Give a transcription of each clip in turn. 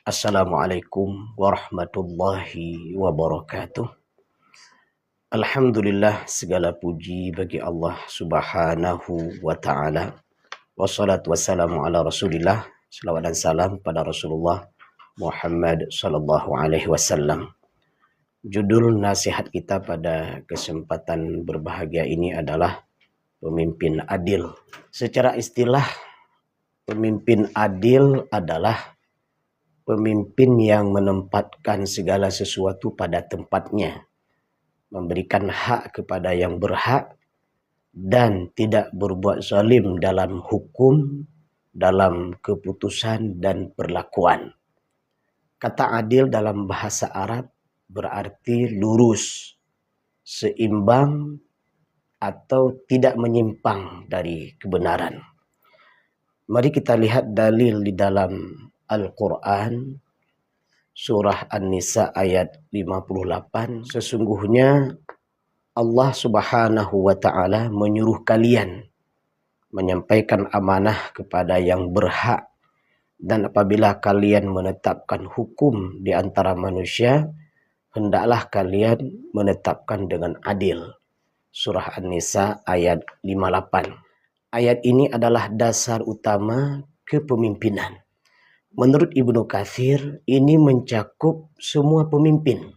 Assalamualaikum warahmatullahi wabarakatuh. Alhamdulillah, segala puji bagi Allah subhanahu wa ta'ala. Wassalatu wassalamu ala rasulillah. Salawat dan salam pada Rasulullah Muhammad sallallahu alaihi wasallam. Judul nasihat kita pada kesempatan berbahagia ini adalah pemimpin adil. Secara istilah, pemimpin adil adalah pemimpin yang menempatkan segala sesuatu pada tempatnya, memberikan hak kepada yang berhak, dan tidak berbuat zalim dalam hukum, dalam keputusan dan perlakuan. Kata adil dalam bahasa Arab berarti lurus, seimbang, atau tidak menyimpang dari kebenaran. Mari kita lihat dalil di dalam Al-Quran, surah An-Nisa ayat 58. Sesungguhnya Allah subhanahu wa ta'ala menyuruh kalian menyampaikan amanah kepada yang berhak, dan apabila kalian menetapkan hukum di antara manusia, hendaklah kalian menetapkan dengan adil. Surah An-Nisa ayat 58. Ayat ini adalah dasar utama kepemimpinan. Menurut Ibnu Katsir, ini mencakup semua pemimpin,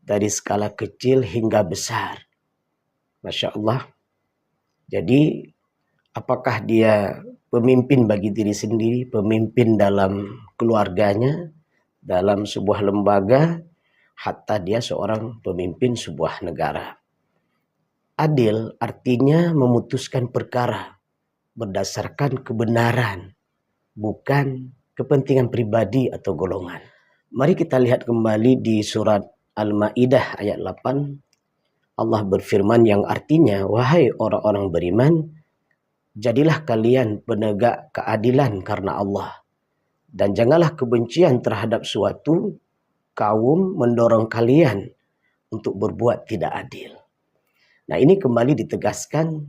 dari skala kecil hingga besar. Masya Allah. Jadi, apakah dia pemimpin bagi diri sendiri, pemimpin dalam keluarganya, dalam sebuah lembaga, hatta dia seorang pemimpin sebuah negara. Adil artinya memutuskan perkara berdasarkan kebenaran, bukan kepentingan pribadi atau golongan. Mari kita lihat kembali di surat Al-Maidah ayat 8. Allah berfirman yang artinya, wahai orang-orang beriman, jadilah kalian penegak keadilan karena Allah, dan janganlah kebencian terhadap suatu kaum mendorong kalian untuk berbuat tidak adil. Nah, ini kembali ditegaskan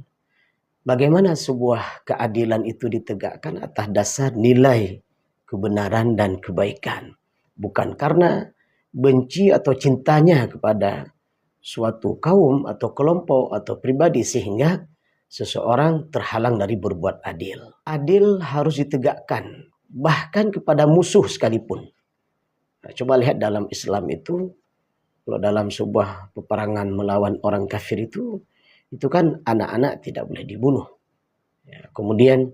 bagaimana sebuah keadilan itu ditegakkan atas dasar nilai kebenaran dan kebaikan. Bukan karena benci atau cintanya kepada suatu kaum atau kelompok atau pribadi sehingga seseorang terhalang dari berbuat adil. Adil harus ditegakkan bahkan kepada musuh sekalipun. Nah, coba lihat dalam Islam itu, kalau dalam sebuah peperangan melawan orang kafir itu kan anak-anak tidak boleh dibunuh. Ya, kemudian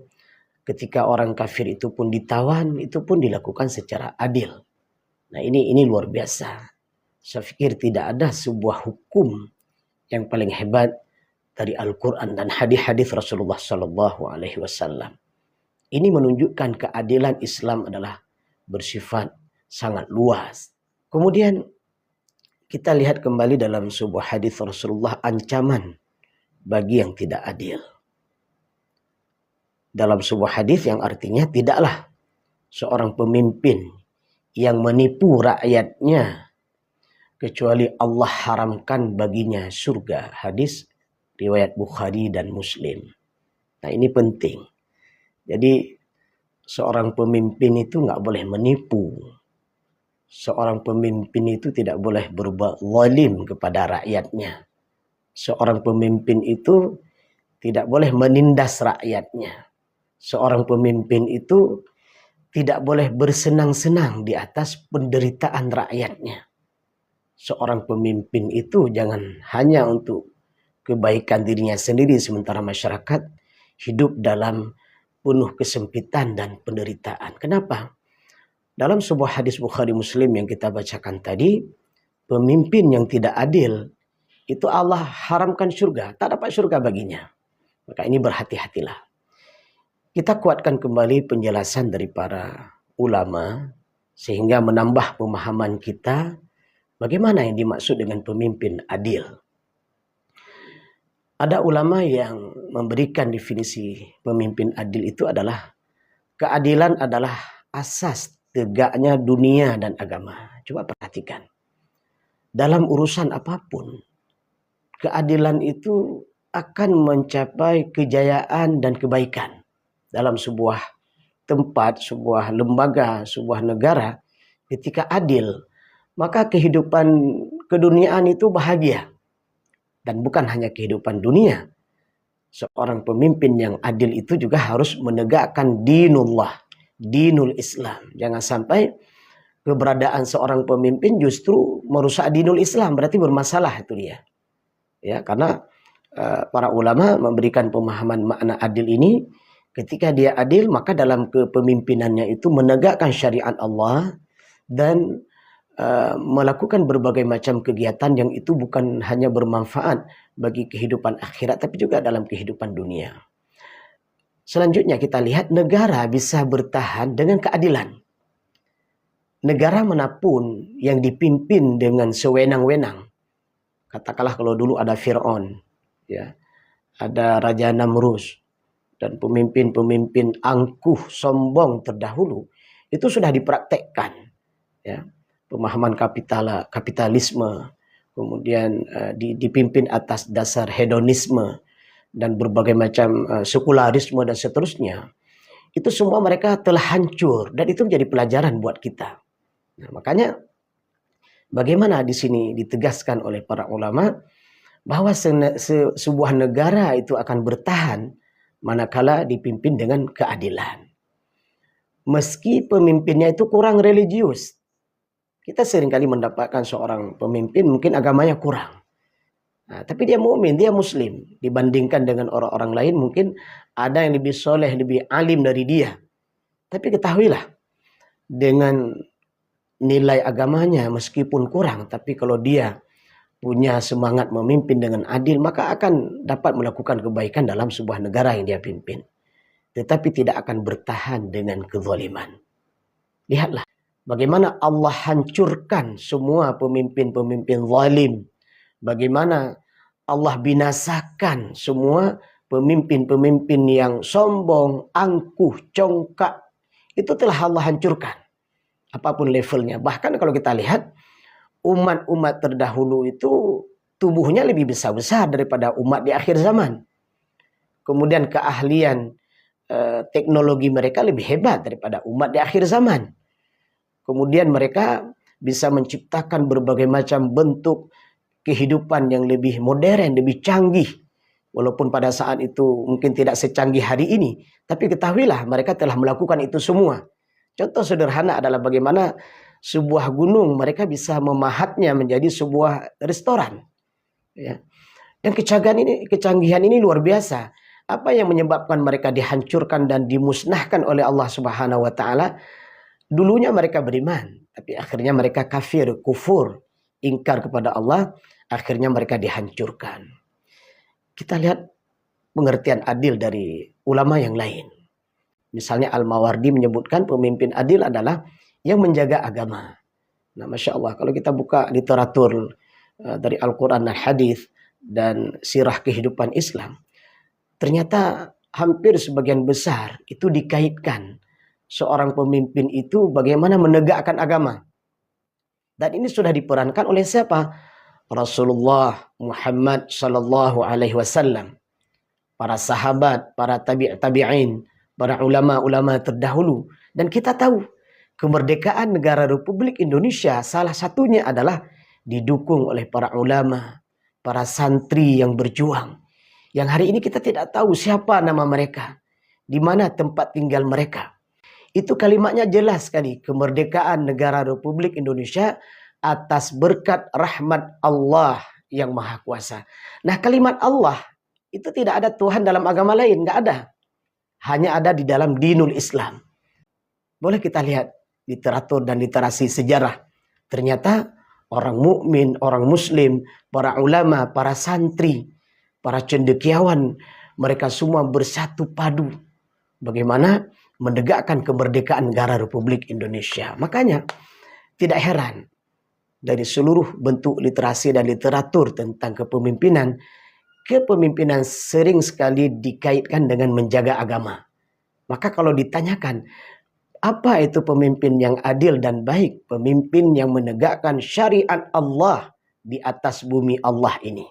ketika orang kafir itu pun ditawan, itu pun dilakukan secara adil. Nah, ini luar biasa. Saya pikir tidak ada sebuah hukum yang paling hebat dari Al-Quran dan hadis-hadis Rasulullah Sallallahu Alaihi Wasallam. Ini menunjukkan keadilan Islam adalah bersifat sangat luas. Kemudian kita lihat kembali dalam sebuah hadis Rasulullah, ancaman bagi yang tidak adil. Dalam sebuah hadis yang artinya tidaklah seorang pemimpin yang menipu rakyatnya kecuali Allah haramkan baginya surga. Hadis riwayat Bukhari dan Muslim. Nah, ini penting. Jadi seorang pemimpin itu nggak boleh menipu. Seorang pemimpin itu tidak boleh berbuat zalim kepada rakyatnya. Seorang pemimpin itu tidak boleh menindas rakyatnya. Seorang pemimpin itu tidak boleh bersenang-senang di atas penderitaan rakyatnya. Seorang pemimpin itu jangan hanya untuk kebaikan dirinya sendiri, sementara masyarakat hidup dalam penuh kesempitan dan penderitaan. Kenapa? Dalam sebuah hadis Bukhari Muslim yang kita bacakan tadi, pemimpin yang tidak adil itu Allah haramkan surga, tak dapat surga baginya. Maka ini berhati-hatilah. Kita kuatkan kembali penjelasan dari para ulama sehingga menambah pemahaman kita bagaimana yang dimaksud dengan pemimpin adil. Ada ulama yang memberikan definisi pemimpin adil itu adalah keadilan adalah asas tegaknya dunia dan agama. Coba perhatikan. Dalam urusan apapun, keadilan itu akan mencapai kejayaan dan kebaikan. Dalam sebuah tempat, sebuah lembaga, sebuah negara ketika adil, maka kehidupan keduniaan itu bahagia. Dan bukan hanya kehidupan dunia. Seorang pemimpin yang adil itu juga harus menegakkan dinullah, dinul Islam. Jangan sampai keberadaan seorang pemimpin justru merusak dinul Islam, berarti bermasalah itu dia. Ya, karena para ulama memberikan pemahaman makna adil ini, ketika dia adil maka dalam kepemimpinannya itu menegakkan syariat Allah dan melakukan berbagai macam kegiatan yang itu bukan hanya bermanfaat bagi kehidupan akhirat tapi juga dalam kehidupan dunia. Selanjutnya kita lihat negara bisa bertahan dengan keadilan. Negara manapun yang dipimpin dengan sewenang-wenang, katakanlah kalau dulu ada Fir'aun, ya, ada Raja Namrus dan pemimpin-pemimpin angkuh sombong terdahulu, itu sudah dipraktekkan, ya. Pemahaman kapitalisme, kemudian dipimpin atas dasar hedonisme dan berbagai macam sekularisme dan seterusnya. Itu semua mereka telah hancur dan itu menjadi pelajaran buat kita. Nah, makanya bagaimana di sini ditegaskan oleh para ulama bahwa sebuah negara itu akan bertahan manakala dipimpin dengan keadilan. Meski pemimpinnya itu kurang religius. Kita seringkali mendapatkan seorang pemimpin mungkin agamanya kurang. Nah, tapi dia mukmin, dia muslim. Dibandingkan dengan orang-orang lain mungkin ada yang lebih soleh, lebih alim dari dia. Tapi ketahuilah, dengan nilai agamanya meskipun kurang, tapi kalau dia punya semangat memimpin dengan adil, maka akan dapat melakukan kebaikan dalam sebuah negara yang dia pimpin. Tetapi tidak akan bertahan dengan kezaliman. Lihatlah bagaimana Allah hancurkan semua pemimpin-pemimpin zalim. Bagaimana Allah binasakan semua pemimpin-pemimpin yang sombong, angkuh, congkak. Itu telah Allah hancurkan. Apapun levelnya. Bahkan kalau kita lihat, umat-umat terdahulu itu tubuhnya lebih besar-besar daripada umat di akhir zaman. Kemudian keahlian teknologi mereka lebih hebat daripada umat di akhir zaman. Kemudian mereka bisa menciptakan berbagai macam bentuk kehidupan yang lebih modern, lebih canggih. Walaupun pada saat itu mungkin tidak secanggih hari ini. Tapi ketahuilah mereka telah melakukan itu semua. Contoh sederhana adalah bagaimana sebuah gunung mereka bisa memahatnya menjadi sebuah restoran. Ya. Dan kecanggihan ini luar biasa. Apa yang menyebabkan mereka dihancurkan dan dimusnahkan oleh Allah Subhanahu wa taala? Dulunya mereka beriman, tapi akhirnya mereka kafir, kufur, ingkar kepada Allah, akhirnya mereka dihancurkan. Kita lihat pengertian adil dari ulama yang lain. Misalnya Al-Mawardi menyebutkan pemimpin adil adalah yang menjaga agama. Nah, Masya Allah, kalau kita buka literatur dari Al-Quran dan Hadis dan sirah kehidupan Islam, ternyata hampir sebagian besar itu dikaitkan seorang pemimpin itu bagaimana menegakkan agama. Dan ini sudah diperankan oleh siapa? Rasulullah Muhammad sallallahu alaihi wasallam. Para sahabat, para tabi'in, para ulama-ulama terdahulu. Dan kita tahu kemerdekaan negara Republik Indonesia salah satunya adalah didukung oleh para ulama, para santri yang berjuang. Yang hari ini kita tidak tahu siapa nama mereka, di mana tempat tinggal mereka. Itu kalimatnya jelas sekali. Kemerdekaan negara Republik Indonesia atas berkat rahmat Allah yang Maha Kuasa. Nah, kalimat Allah itu tidak ada Tuhan dalam agama lain. Nggak ada. Hanya ada di dalam dinul Islam. Boleh kita lihat literatur dan literasi sejarah. Ternyata orang mukmin, orang muslim, para ulama, para santri, para cendekiawan, mereka semua bersatu padu. Bagaimana menegakkan kemerdekaan negara Republik Indonesia. Makanya tidak heran dari seluruh bentuk literasi dan literatur tentang kepemimpinan, kepemimpinan sering sekali dikaitkan dengan menjaga agama. Maka kalau ditanyakan, apa itu pemimpin yang adil dan baik? Pemimpin yang menegakkan syariat Allah di atas bumi Allah ini.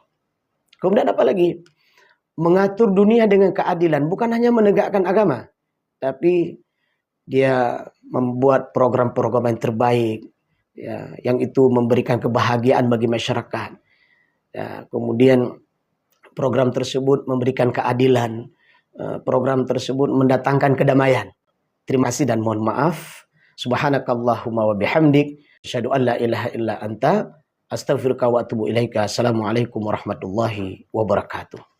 Kemudian apa lagi? Mengatur dunia dengan keadilan, bukan hanya menegakkan agama, tapi dia membuat program-program yang terbaik, ya, yang itu memberikan kebahagiaan bagi masyarakat. Ya, kemudian program tersebut memberikan keadilan, program tersebut mendatangkan kedamaian. Terima kasih dan mohon maaf. Subhanakallahumma wa bihamdik, asyhadu an la ilaha illa anta, astaghfiruka wa atubu ilaika. Assalamualaikum warahmatullahi wabarakatuh.